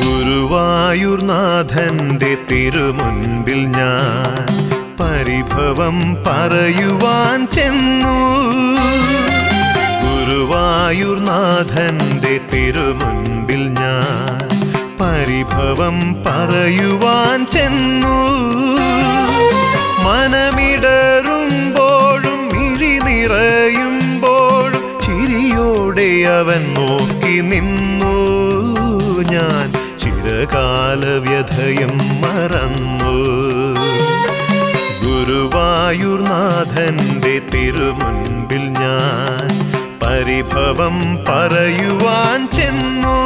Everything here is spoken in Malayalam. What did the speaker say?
ഗുരുവായൂർനാഥന്റെ തിരുമുൻപിൽ ഞാൻ പരിഭവം പറയുവാൻ ചെന്നു. ഗുരുവായൂർനാഥന്റെ തിരുമുൻപിൽ ഞാൻ പരിഭവം പറയുവാൻ ചെന്നു. മനമിടറുമ്പോഴും മിഴി നിറയുമ്പോഴും ചിരിയോടെ അവൻ നോക്കി നിന്നു. ഞാൻ ചിരകാല വ്യഥയും മറന്നു. ഗുരുവായൂർനാഥന്റെ തിരുമുൻപിൽ ഞാൻ പരിഭവം പറയുവാൻ ചെന്നു.